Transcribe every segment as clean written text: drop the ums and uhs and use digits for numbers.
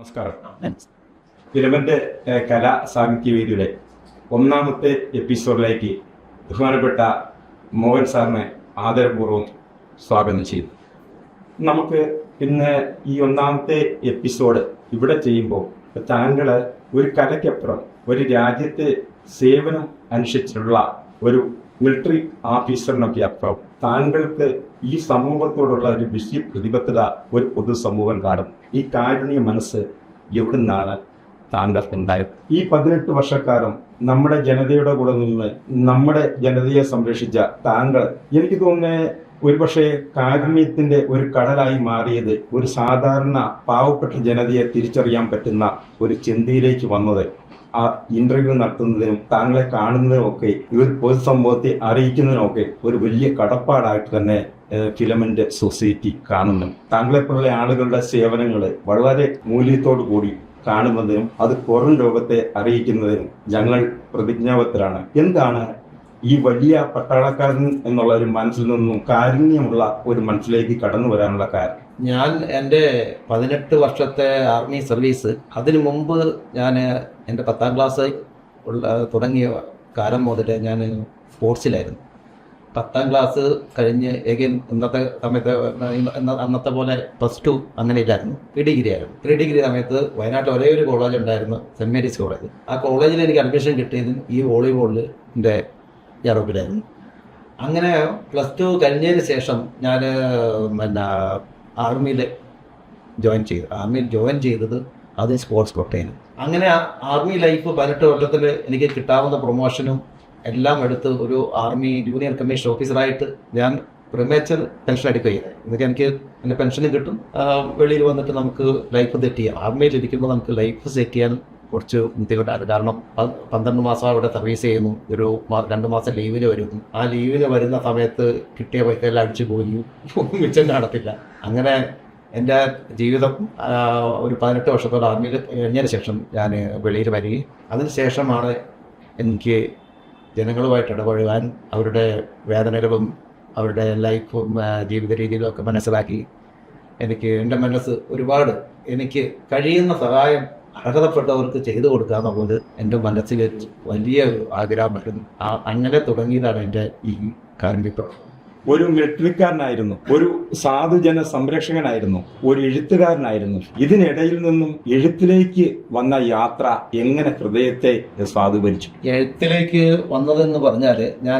നമസ്കാരം. ഫിലമിന്റെ കലാ സാഹിത്യ വേദിയുടെ ഒന്നാമത്തെ എപ്പിസോഡിലേക്ക് ബഹുമാനപ്പെട്ട മോഹൻ സാറിനെ ആദരപൂർവ്വം സ്വാഗതം ചെയ്തു. നമുക്ക് ഇന്ന് ഈ ഒന്നാമത്തെ എപ്പിസോഡ് ഇവിടെ ചെയ്യുമ്പോൾ താങ്കൾ ഒരു കലയ്ക്കപ്പുറം ഒരു രാജ്യത്തെ സേവനം അനുഷ്ഠിച്ചിട്ടുള്ള ഒരു മിലിറ്ററി ഓഫീസറിനൊക്കെ അപ്പുറം താങ്കൾക്ക് ഈ സമൂഹത്തോടുള്ള ഒരു വലിയ പ്രതിബദ്ധത ഒരു പൊതുസമൂഹം കാണും. ഈ കാരുണ്യ മനസ്സ് എവിടെ നിന്നാണ് താങ്കൾക്ക് ഉണ്ടായത്? ഈ 18 വർഷക്കാലം നമ്മുടെ ജനതയുടെ കൂടെ നിന്ന് നമ്മുടെ ജനതയെ സംരക്ഷിച്ച താങ്കൾ, എനിക്ക് തോന്നുന്നത് ഒരുപക്ഷെ കാരുണ്യത്തിന്റെ ഒരു കടലായി മാറിയത് ഒരു സാധാരണ പാവപ്പെട്ട ജനതയെ തിരിച്ചറിയാൻ പറ്റുന്ന ഒരു ചിന്തയിലേക്ക് വന്നത് ആ ഇന്റർവ്യൂ നടത്തുന്നതിനും താങ്കളെ കാണുന്നതിനും ഒക്കെ ഈ ഒരു പൊതുസമൂഹത്തെ അറിയിക്കുന്നതിനൊക്കെ ഒരു വലിയ കടപ്പാടായിട്ട് തന്നെ ഫിലമെന്റ് സൊസൈറ്റി കാണുന്നു. താങ്കളെപ്പോലുള്ള ആളുകളുടെ സേവനങ്ങൾ വളരെ മൂല്യത്തോടു കൂടി കാണുന്നതിനും അത് പുറം ലോകത്തെ അറിയിക്കുന്നതിനും ഞങ്ങൾ പ്രതിജ്ഞാബദ്ധരാണ്. എന്താണ് ഈ വലിയ പട്ടാളക്കാരൻ എന്നുള്ള ഒരു മനസ്സിൽ നിന്നും കാരുണ്യമുള്ള ഒരു മനസ്സിലേക്ക് കടന്നു വരാനുള്ള കാരണം? ഞാൻ എൻ്റെ 18 വർഷത്തെ ആർമി സർവീസ്, അതിനു മുമ്പ് ഞാൻ എൻ്റെ 10ാം ക്ലാസ് തുടങ്ങിയ കാലം മുതൽ ഞാൻ സ്പോർട്സിലായിരുന്നു. 10ാം ക്ലാസ് കഴിഞ്ഞ് ഇന്നത്തെ സമയത്ത് അന്നത്തെ പോലെ +2 അങ്ങനെ ഇല്ലായിരുന്നു, ഡിഗ്രി ആയിരുന്നു. ഡിഗ്രി സമയത്ത് വയനാട്ടിൽ ഒരേ ഒരു കോളേജ് ഉണ്ടായിരുന്നു, സെൻറ് മേരീസ് കോളേജ്. ആ കോളേജിൽ എനിക്ക് അഡ്മിഷൻ കിട്ടിയതും ഈ വോളിബോളിൽ എൻ്റെ യൂറോപ്പിലായിരുന്നു. അങ്ങനെ +2 കഴിഞ്ഞതിന് ശേഷം ഞാൻ ആർമിയിൽ ജോയിൻ ചെയ്തത് അത് സ്പോർട്സ് കോട്ടയിൽ. അങ്ങനെ ആർമി ലൈഫ് 18 വർഷത്തിൽ എനിക്ക് കിട്ടാവുന്ന പ്രൊമോഷനും എല്ലാം എടുത്ത് ഒരു ആർമി ജൂനിയർ കമ്മീഷൻ ഓഫീസറായിട്ട് ഞാൻ പ്രിമേച്ചർ പെൻഷൻ എടുക്കുകയാണ്. ഇതൊക്കെ എനിക്ക് എൻ്റെ പെൻഷനും കിട്ടും. വെളിയിൽ വന്നിട്ട് നമുക്ക് ലൈഫ് സെറ്റ് ചെയ്യാം. ആർമിയിൽ ഇരിക്കുമ്പോൾ നമുക്ക് ലൈഫ് സെറ്റ് ചെയ്യാൻ കുറച്ച് ബുദ്ധിമുട്ടാണ്. കാരണം 12 മാസം അവിടെ സർവീസ് ചെയ്യുന്നു, ഒരു 2 മാസം ലീവിന് വരുന്നു. ആ ലീവിന് വരുന്ന സമയത്ത് കിട്ടിയ പൈസയെല്ലാം അടിച്ചു പോയി, മിച്ചം കാണത്തില്ല. അങ്ങനെ എൻ്റെ ജീവിതം ഒരു 18 വർഷത്തോളം ആർമിയിൽ കഴിഞ്ഞതിന് ശേഷം ഞാൻ വെളിയിൽ വരികയും അതിനുശേഷമാണ് എനിക്ക് ജനങ്ങളുമായിട്ട് ഇടപഴകാൻ, അവരുടെ വേദനകളും അവരുടെ ലൈഫും ജീവിത രീതിയിലും ഒക്കെ മനസ്സിലാക്കി എനിക്ക് എൻ്റെ മനസ്സ് ഒരുപാട് എനിക്ക് കഴിയുന്ന സഹായം അർഹതപ്പെട്ടവർക്ക് ചെയ്തു കൊടുക്കുക എന്നുള്ളത് എൻ്റെ മനസ്സിൽ വലിയ ആഗ്രഹമായിരുന്നു. അങ്ങനെ തുടങ്ങിയതാണ് എൻ്റെ ഈ കാരുണ്യം. ഒരു മിലിറ്ററിക്കാരനായിരുന്നു, ഒരു സാധുജന സംരക്ഷകനായിരുന്നു, ഒരു എഴുത്തുകാരനായിരുന്നു. ഇതിനിടയിൽ നിന്നും എഴുത്തിലേക്ക് വന്ന യാത്ര എങ്ങനെ ഹൃദയത്തെ സ്വാധീനിച്ചു? എഴുത്തിലേക്ക് വന്നതെന്ന് പറഞ്ഞാൽ ഞാൻ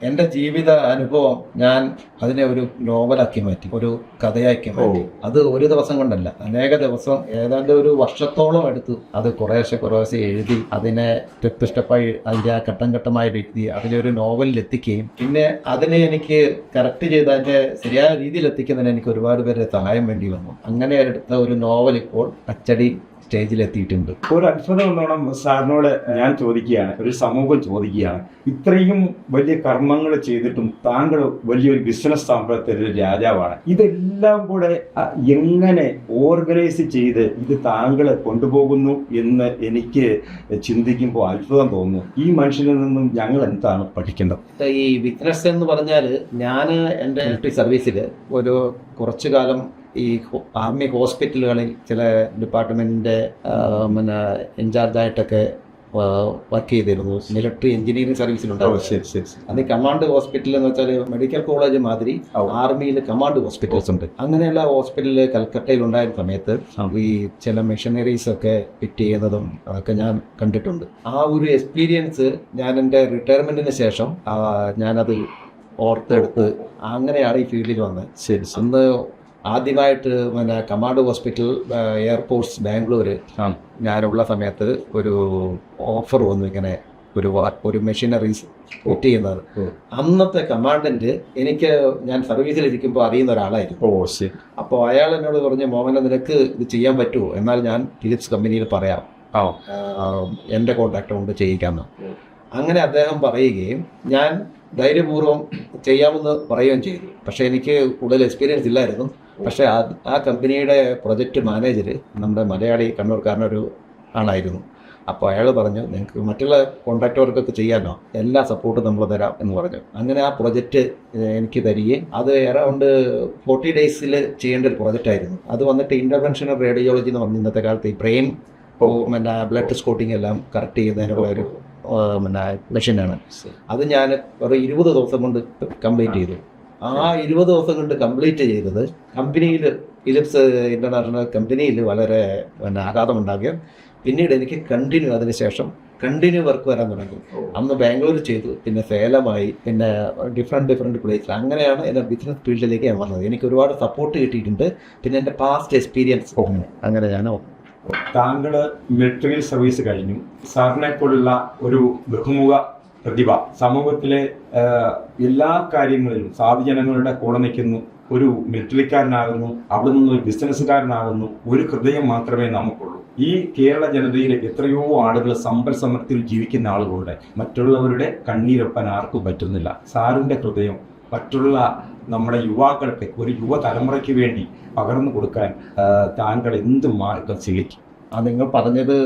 എൻ്റെ ജീവിത അനുഭവം ഞാൻ അതിനെ ഒരു നോവലാക്കി മാറ്റി, ഒരു കഥയാക്കി മാറ്റി. അത് ഒരു ദിവസം കൊണ്ടല്ല, അനേക ദിവസം, ഏതാണ്ട് ഒരു വർഷത്തോളം എടുത്തു അത് കുറേശ്ശെ എഴുതി, അതിനെ സ്റ്റെപ്പായി അതിൻ്റെ ആ ഘട്ടം ഘട്ടമായി എഴുതി അതിലൊരു നോവലിൽ എത്തിക്കുകയും പിന്നെ അതിനെ എനിക്ക് കറക്റ്റ് ചെയ്ത് അതിൻ്റെ ശരിയായ രീതിയിൽ എത്തിക്കുന്നതിന് എനിക്ക് ഒരുപാട് പേരുടെ സഹായം വേണ്ടി വന്നു. അങ്ങനെ എടുത്ത ഒരു നോവൽ ഇപ്പോൾ അച്ചടി സ്റ്റേജിലെത്തിയിട്ടുണ്ട്. ഒരു അത്ഭുതം എന്നോണം സാറിനോട് ഞാൻ ചോദിക്കുകയാണ്, ഒരു സമൂഹം ചോദിക്കുകയാണ്, ഇത്രയും വലിയ കർമ്മങ്ങൾ ചെയ്തിട്ടും താങ്കൾ വലിയൊരു ബിസിനസ് സ്ഥാപനത്തിൻ്റെ രാജാവാണ്. ഇതെല്ലാം കൂടെ എങ്ങനെ ഓർഗനൈസ് ചെയ്ത് ഇത് താങ്കൾ കൊണ്ടുപോകുന്നു എന്ന് എനിക്ക് ചിന്തിക്കുമ്പോൾ അത്ഭുതം തോന്നുന്നു. ഈ മനുഷ്യനിൽ നിന്നും ഞങ്ങൾ എന്താണ് പഠിക്കേണ്ടത്? ഈ ബിസിനസ് എന്ന് പറഞ്ഞാൽ ഞാൻ എൻ്റെ മിലിറ്ററി സർവീസിൽ ഒരു കുറച്ചു കാലം ഈ ആർമി ഹോസ്പിറ്റലുകളിൽ ചില ഡിപ്പാർട്ട്മെൻറ്റിൻ്റെ ഇൻചാർജായിട്ടൊക്കെ വർക്ക് ചെയ്തിരുന്നു. മിലിറ്ററി എഞ്ചിനീയറിംഗ് സർവീസിലുണ്ടാവും. അത് കമാൻഡ് ഹോസ്പിറ്റൽ എന്ന് വെച്ചാൽ മെഡിക്കൽ കോളേജ് മാതിരി ആർമിയിൽ കമാൻഡ് ഹോസ്പിറ്റൽസ് ഉണ്ട്. അങ്ങനെയുള്ള ഹോസ്പിറ്റലിൽ കൽക്കട്ടയിൽ ഉണ്ടായിരുന്ന സമയത്ത് ഈ ചില മെഷീനറീസ് ഒക്കെ ഫിറ്റ് ചെയ്യുന്നതും അതൊക്കെ ഞാൻ കണ്ടിട്ടുണ്ട്. ആ ഒരു എക്സ്പീരിയൻസ് ഞാൻ എൻ്റെ റിട്ടയർമെൻറ്റിന് ശേഷം ഞാനത് ഓർത്തെടുത്ത് അങ്ങനെയാണ് ഈ ഫീൽഡിൽ വന്നത്. അന്ന് ആദ്യമായിട്ട് കമാൻഡ് ഹോസ്പിറ്റൽ എയർപോർട്സ് ബാംഗ്ലൂർ ഞാനുള്ള സമയത്ത് ഒരു ഓഫർ വന്നു, ഇങ്ങനെ ഒരു മെഷീനറീസ് ഫിറ്റ് ചെയ്യുന്നത്. അന്നത്തെ കമാൻഡന്റ് ഞാൻ സർവീസിലിരിക്കുമ്പോൾ അറിയുന്ന ഒരാളായിരുന്നു. അപ്പോൾ അയാൾ എന്നോട് പറഞ്ഞു, മോഹന നിനക്ക് ഇത് ചെയ്യാൻ പറ്റുമോ? എന്നാൽ ഞാൻ ഫിലിപ്സ് കമ്പനിയിൽ പറയാം, എൻ്റെ കോൺട്രാക്ട് കൊണ്ട് ചെയ്യിക്കാമെന്ന്. അങ്ങനെ അദ്ദേഹം പറയുകയും ഞാൻ ധൈര്യപൂർവ്വം ചെയ്യാമെന്ന് പറയുകയും ചെയ്തു. പക്ഷേ എനിക്ക് കൂടുതൽ എക്സ്പീരിയൻസ് ഇല്ലായിരുന്നു. പക്ഷേ ആ കമ്പനിയുടെ പ്രൊജക്റ്റ് മാനേജർ നമ്മുടെ മലയാളി കണ്ണൂർക്കാരനൊരു ആളായിരുന്നു. അപ്പോൾ അയാൾ പറഞ്ഞു നിങ്ങൾക്ക് മറ്റുള്ള കോൺട്രാക്ട് വർക്കൊക്കെ ചെയ്യാമല്ലോ, എല്ലാ സപ്പോർട്ടും നമ്മൾ തരാം എന്ന് പറഞ്ഞു. അങ്ങനെ ആ പ്രൊജക്റ്റ് എനിക്ക് തരികയും അത് അറൗണ്ട് 40 ഡേയ്സിൽ ചെയ്യേണ്ട ഒരു പ്രൊജക്റ്റായിരുന്നു. അത് വന്നിട്ട് ഇൻ്റർവെൻഷണൽ റേഡിയോളജി എന്ന് പറഞ്ഞ ഇന്നത്തെ കാലത്ത് ഈ ബ്രെയിൻ പിന്നെ ബ്ലഡ് സ്കോട്ടിങ് എല്ലാം കറക്റ്റ് ചെയ്യുന്നതിനുള്ള ഒരു പിന്നെ മെഷീനാണ്. അത് ഞാൻ ഒരു 20 ദിവസം കൊണ്ട് കംപ്ലീറ്റ് ചെയ്തു. ആ 20 ദിവസം കൊണ്ട് കംപ്ലീറ്റ് ചെയ്തത് കമ്പനിയിൽ ഫിലിപ്സ് ഇൻ്റർനാഷണൽ കമ്പനിയിൽ വളരെ പിന്നെ ആഘാതമുണ്ടാക്കിയ. പിന്നീട് എനിക്ക് അതിനുശേഷം കണ്ടിന്യൂ വർക്ക് വരാൻ തുടങ്ങി. അന്ന് ബാംഗ്ലൂർ ചെയ്തു, പിന്നെ സേലമായി, പിന്നെ ഡിഫറെൻറ്റ് പ്ലേസിൽ. അങ്ങനെയാണ് എൻ്റെ ബിസിനസ് ഫീൽഡിലേക്ക് ഞാൻ വന്നത്. എനിക്ക് ഒരുപാട് സപ്പോർട്ട് കിട്ടിയിട്ടുണ്ട്. പിന്നെ എൻ്റെ പാസ്റ്റ് എക്സ്പീരിയൻസ് അങ്ങനെ ഞാൻ താങ്കൾ മിലിറ്ററി സർവീസ് കഴിഞ്ഞു. സാറിനെ പോലുള്ള ഒരു ബഹുമുഖ പ്രതിഭ സമൂഹത്തിലെ എല്ലാ കാര്യങ്ങളിലും സാധുജനങ്ങളുടെ കൂടെ നിൽക്കുന്നു. ഒരു മിലിറ്ററിക്കാരനാകുന്നു, അവിടെ നിന്ന് ഒരു ബിസിനസ്സുകാരനാകുന്നു. ഒരു ഹൃദയം മാത്രമേ നമുക്കുള്ളൂ. ഈ കേരള ജനതയിൽ എത്രയോ ആളുകൾ സമ്പൽ സമൃദ്ധിയിൽ ജീവിക്കുന്ന ആളുകളുടെ മറ്റുള്ളവരുടെ കണ്ണീരൊപ്പാൻ ആർക്കും പറ്റുന്നില്ല. സാറിൻ്റെ ഹൃദയം മറ്റുള്ള നമ്മുടെ യുവാക്കൾക്ക്, ഒരു യുവതലമുറയ്ക്ക് വേണ്ടി പകർന്നു കൊടുക്കാൻ താങ്കൾ എന്ത് മാർഗം സ്വീകരിക്കും? നിങ്ങൾ പറഞ്ഞത്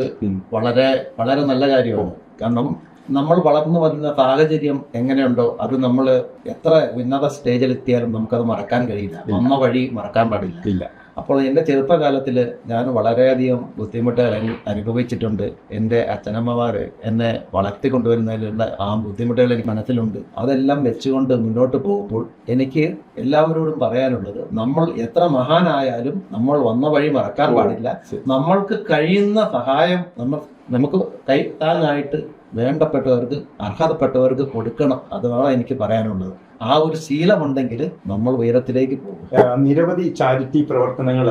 വളരെ വളരെ നല്ല കാര്യമാണ്. കാരണം നമ്മൾ വളർന്നു വരുന്ന സാഹചര്യം എങ്ങനെയുണ്ടോ അത് നമ്മൾ എത്ര ഉന്നത സ്റ്റേജിലെത്തിയാലും നമുക്കത് മറക്കാൻ കഴിയില്ല. വന്ന വഴി മറക്കാൻ പാടില്ല. അപ്പോൾ എൻ്റെ ചെറുപ്പകാലത്തിൽ ഞാൻ വളരെയധികം ബുദ്ധിമുട്ടുകൾ അനുഭവിച്ചിട്ടുണ്ട്. എൻ്റെ അച്ഛനമ്മമാർ എന്നെ വളർത്തിക്കൊണ്ടുവരുന്നതിലുള്ള ആ ബുദ്ധിമുട്ടുകൾ എനിക്ക് മനസ്സിലുണ്ട്. അതെല്ലാം വെച്ചുകൊണ്ട് മുന്നോട്ട് പോകുമ്പോൾ എനിക്ക് എല്ലാവരോടും പറയാനുള്ളത്, നമ്മൾ എത്ര മഹാനായാലും നമ്മൾ വന്ന വഴി മറക്കാൻ പാടില്ല. നമ്മൾക്ക് കഴിയുന്ന സഹായം നമുക്ക് കൈത്താങ്ങായിട്ട് വേണ്ടപ്പെട്ടവർക്ക്, അർഹതപ്പെട്ടവർക്ക് കൊടുക്കണം. അതാണ് എനിക്ക് പറയാനുള്ളത്. ആ ഒരു ശീലമുണ്ടെങ്കിൽ നമ്മൾ ഉയരത്തിലേക്ക് പോകും. നിരവധി ചാരിറ്റി പ്രവർത്തനങ്ങൾ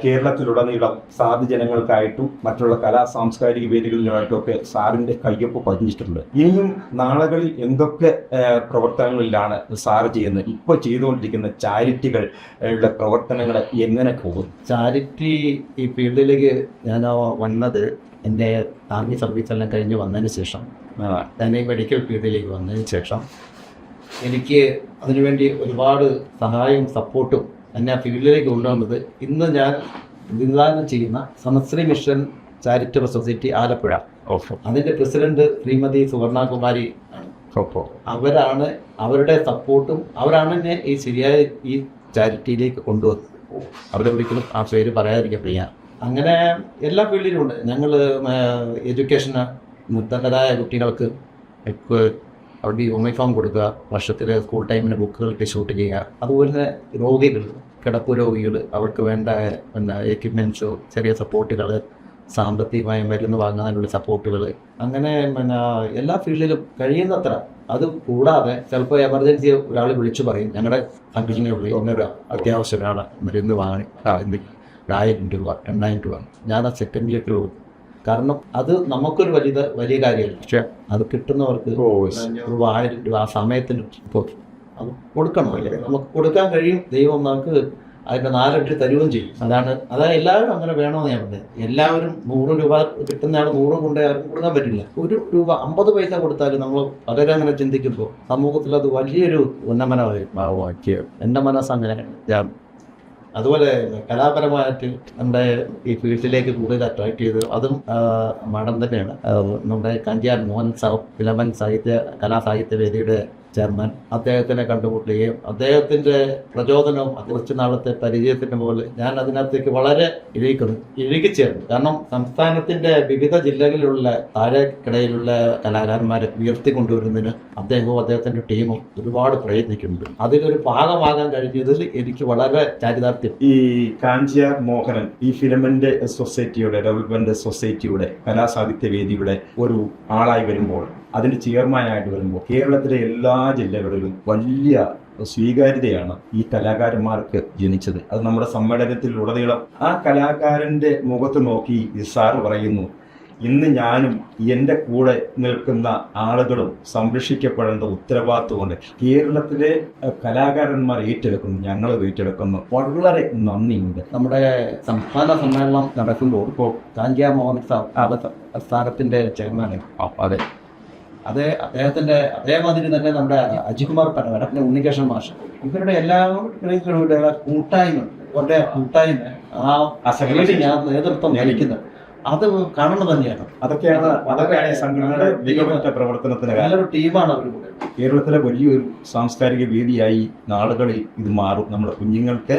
കേരളത്തിലുടനീളം സാധുജനങ്ങൾക്കായിട്ടും മറ്റുള്ള കലാ സാംസ്കാരിക വേദികളിലുമായിട്ടും ഒക്കെ സാറിന്റെ കയ്യൊപ്പ് പതിഞ്ഞിട്ടുണ്ട്. ഇനിയും നാളുകളിൽ എന്തൊക്കെ പ്രവർത്തനങ്ങളിലാണ് സാറ് ചെയ്യുന്നത്? ഇപ്പോൾ ചെയ്തുകൊണ്ടിരിക്കുന്ന ചാരിറ്റികളുടെ പ്രവർത്തനങ്ങൾ എങ്ങനെ പോകും? ചാരിറ്റി ഈ ഫീൽഡിലേക്ക് ഞാൻ വന്നത് എൻ്റെ ആർമി സർവീസെല്ലാം കഴിഞ്ഞ് വന്നതിന് ശേഷം, ഞാൻ ഈ മെഡിക്കൽ ഫീൽഡിലേക്ക് വന്നതിന് ശേഷം എനിക്ക് അതിനുവേണ്ടി ഒരുപാട് സഹായവും സപ്പോർട്ടും എന്നെ ആ ഫീൽഡിലേക്ക് കൊണ്ടുവന്നത് ഇന്ന് ഞാൻ വിധാനം ചെയ്യുന്ന സമശ്രീ മിഷൻ ചാരിറ്റബിൾ സൊസൈറ്റി ആലപ്പുഴ, അതിൻ്റെ പ്രസിഡന്റ് ശ്രീമതി സുവർണകുമാരി ആണ്. അവരാണ്, അവരുടെ സപ്പോർട്ടും അവരാണ് എന്നെ ഈ ശരിയായ ഈ ചാരിറ്റിയിലേക്ക് കൊണ്ടുവന്നത്. അവരെ ഒരിക്കലും ആ പേര് പറയാതിരിക്കാൻ വയ്യ. അങ്ങനെ എല്ലാ ഫീൽഡിലും ഉണ്ട്. ഞങ്ങൾ എഡ്യൂക്കേഷന് നിർദ്ധനരായ കുട്ടികൾക്ക് അവരുടെ യൂണിഫോം കൊടുക്കുക, വർഷത്തിൽ സ്കൂൾ ടൈമിന് ബുക്കുകൾ ഡിസ്ട്രിബ്യൂട്ട് ചെയ്യുക. അതുപോലെ തന്നെ രോഗികൾ, കിടപ്പ് രോഗികൾ, അവർക്ക് വേണ്ട പിന്നെ എക്യുപ്മെൻറ്റ്സോ ചെറിയ സപ്പോർട്ടുകൾ, സാമ്പത്തികമായ മരുന്ന് വാങ്ങാനുള്ള സപ്പോർട്ടുകൾ, അങ്ങനെ പിന്നെ എല്ലാ ഫീൽഡിലും കഴിയുന്നത്ര. അത് കൂടാതെ ചിലപ്പോൾ എമർജൻസി ഒരാൾ വിളിച്ചു പറയും, ഞങ്ങളുടെ സംഘടനയെ ഒന്നൊരു അത്യാവശ്യം ഒരാളെ മരുന്ന് വാങ്ങി 1000 രൂപ 2000 രൂപ, ഞാൻ ആ സെക്കൻഡിലേക്ക് പോകും. കാരണം അത് നമുക്കൊരു വലിയ കാര്യമല്ല. പക്ഷെ അത് കിട്ടുന്നവർക്ക് ഒരു 1000 രൂപ ആ സമയത്തിന് അത് കൊടുക്കണം. നമുക്ക് കൊടുക്കാൻ കഴിയും. ദൈവം നമുക്ക് അതിൻ്റെ 4 ഇരട്ടി തരുകയും ചെയ്യും. അതാണ് എല്ലാവരും അങ്ങനെ വേണമെന്ന് ഞാൻ പറഞ്ഞത്. എല്ലാവരും 100 രൂപ കിട്ടുന്നയാൾ 100 കൊണ്ട് ആർക്കും കൊടുക്കാൻ പറ്റില്ല. 1 രൂപ 50 പൈസ കൊടുത്താലും നമ്മൾ പലരും അങ്ങനെ ചിന്തിക്കുമ്പോൾ സമൂഹത്തിൽ അത് വലിയൊരു ഉന്നമനമായി. എൻ്റെ മനസ്സ് അങ്ങനെ. അതുപോലെ കലാപരമായിട്ട് നമ്മുടെ ഈ ഫീൽഡിലേക്ക് കൂടുതൽ അട്രാക്ട് ചെയ്ത് അതും മാഡം തന്നെയാണ്. നമ്മുടെ കാഞ്ചിയാർ മോഹൻ സാവ് ഫിലമൻ കലാസാഹിത്യ വേദിയുടെ ചെയർമാൻ, അദ്ദേഹത്തിനെ കണ്ടുമുട്ടുകയും അദ്ദേഹത്തിൻ്റെ പ്രചോദനവും കുറച്ച് നാളത്തെ പരിചയത്തിൻ്റെ പോലെ ഞാൻ അതിനകത്തേക്ക് വളരെ ഇഴുകിച്ചേർന്നു. കാരണം സംസ്ഥാനത്തിൻ്റെ വിവിധ ജില്ലകളിലുള്ള താഴെക്കിടയിലുള്ള കലാകാരന്മാരെ ഉയർത്തിക്കൊണ്ടുവരുന്നതിന് അദ്ദേഹവും അദ്ദേഹത്തിൻ്റെ ടീമും ഒരുപാട് പ്രയത്നിക്കുന്നുണ്ട്. അതിലൊരു ഭാഗമാകാൻ കഴിഞ്ഞതിൽ എനിക്ക് വളരെ ചാരിതാർത്ഥ്യം. ഈ കാഞ്ചിയാർ മോഹനൻ ഈ ഫിലമന്റ് സൊസൈറ്റിയുടെ, ഡെവലപ്മെന്റ് സൊസൈറ്റിയുടെ, കലാസാഹിത്യ വേദിയുടെ ഒരു ആളായി വരുമ്പോൾ, അതിൻ്റെ ചെയർമാനായിട്ട് വരുമ്പോൾ കേരളത്തിലെ എല്ലാ ജില്ലകളിലും വലിയ സ്വീകാര്യതയാണ് ഈ കലാകാരന്മാർക്ക് ജനിച്ചത്. അത് നമ്മുടെ സമ്മേളനത്തിലുടനീളം ആ കലാകാരൻ്റെ മുഖത്ത് നോക്കി സാറ് പറയുന്നു, ഇന്ന് ഞാനും എൻ്റെ കൂടെ നിൽക്കുന്ന ആളുകളും സംരക്ഷിക്കപ്പെടേണ്ട ഉത്തരവാദിത്വമുണ്ട്. കേരളത്തിലെ കലാകാരന്മാർ ഏറ്റെടുക്കുന്നു, ഞങ്ങൾ ഏറ്റെടുക്കുന്നു. വളരെ നന്ദിയുണ്ട്. നമ്മുടെ സംസ്ഥാന സമ്മേളനം നടക്കുമ്പോൾ ഇപ്പോൾ കാഞ്ചിയാർ മോഹൻ സ്ഥാനത്തിൻ്റെ ചെയർമാൻ, അതെ അദ്ദേഹത്തിൻ്റെ അതേമാതിരി തന്നെ നമ്മുടെ അജികുമാർ പരവര, പിന്നെ ഉണ്ണികൃഷ്ണൻ മാഷ്, ഇവരുടെ എല്ലാവരുടെ കൂട്ടായ്മ, അവരുടെ കൂട്ടായ്മ ആ സംഘടനയ്ക്ക് ഞാൻ നേതൃത്വം നൽകുന്നത്. അത് കാണുന്നത് തന്നെയാണ്. അതൊക്കെയാണ് ഈ സംഘടനയുടെ മികവുറ്റ പ്രവർത്തനത്തിന് കാരണം. നല്ലൊരു ടീമാണ് അവർ കൂടെ. കേരളത്തിലെ വലിയൊരു സാംസ്കാരിക വേദിയായി നാളുകളിൽ ഇത് മാറും. നമ്മുടെ കുഞ്ഞുങ്ങൾക്ക്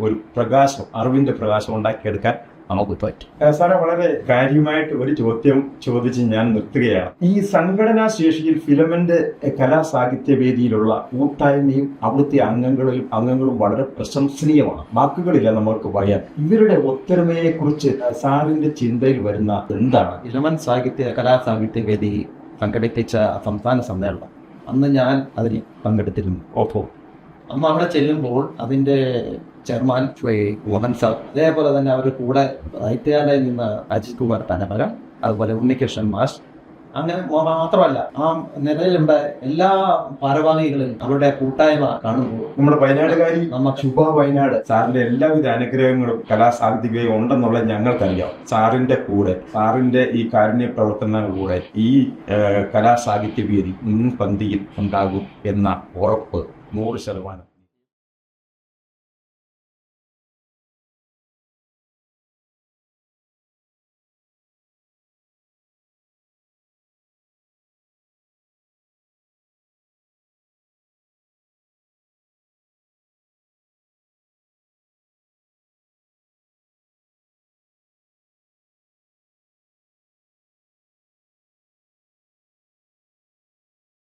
ഒരു പ്രകാശം, അറിവിന്റെ പ്രകാശം ഉണ്ടാക്കിയെടുക്കാൻ നമുക്ക് പറ്റും. സാറെ, വളരെ കാര്യമായിട്ട് ഒരു ചോദ്യം ചോദിച്ച് ഞാൻ നിർത്തുകയാണ്. ഈ സംഘടനാ ശേഷിയിൽ ഫിലമെന്റ് കലാസാഹിത്യ വേദിയിലുള്ള കൂട്ടായ്മയും അവിടുത്തെ അംഗങ്ങളും വളരെ പ്രശംസനീയമാണ്. വാക്കുകളില്ല നമ്മൾക്ക് പറയാൻ. ഇവരുടെ ഒത്തൊരുമയെ കുറിച്ച് സാറിന്റെ ചിന്തയിൽ വരുന്ന എന്താണ്? ഫിലമെന്റ് കലാസാഹിത്യ വേദി സംഘടിപ്പിച്ച സംസ്ഥാന സമ്മേളനം അന്ന് ഞാൻ അതിൽ പങ്കെടുത്തിരുന്നു. അന്ന് അവിടെ ചെല്ലുമ്പോൾ അതിന്റെ ചെയർമാൻ മോഹൻ സാർ, അതേപോലെ തന്നെ അവരുടെ കൂടെ സാഹിത്യാലയിൽ നിന്ന് അജിത് കുമാർ തനമര, അതുപോലെ ഉണ്ണികൃഷ്ണൻ മാഷ്, അങ്ങനെ മാത്രമല്ല ആ നിലയിലുള്ള എല്ലാ ഭാരവാഹികളും അവരുടെ കൂട്ടായ്മ കാണുമ്പോൾ നമ്മുടെ വയനാടുകാരി ശുഭ വയനാട് സാറിന്റെ എല്ലാവിധ അനുഗ്രഹങ്ങളും കലാസാഹിത്യവും ഉണ്ടെന്നുള്ളത് ഞങ്ങൾക്കറിയാം. സാറിന്റെ കൂടെ, സാറിന്റെ ഈ കാരുണ്യ പ്രവർത്തനങ്ങളിലൂടെ ഈ കലാസാഹിത്യ വേദി മുൻപന്തിയിൽ ഉണ്ടാകും എന്ന ഉറപ്പ് 100%.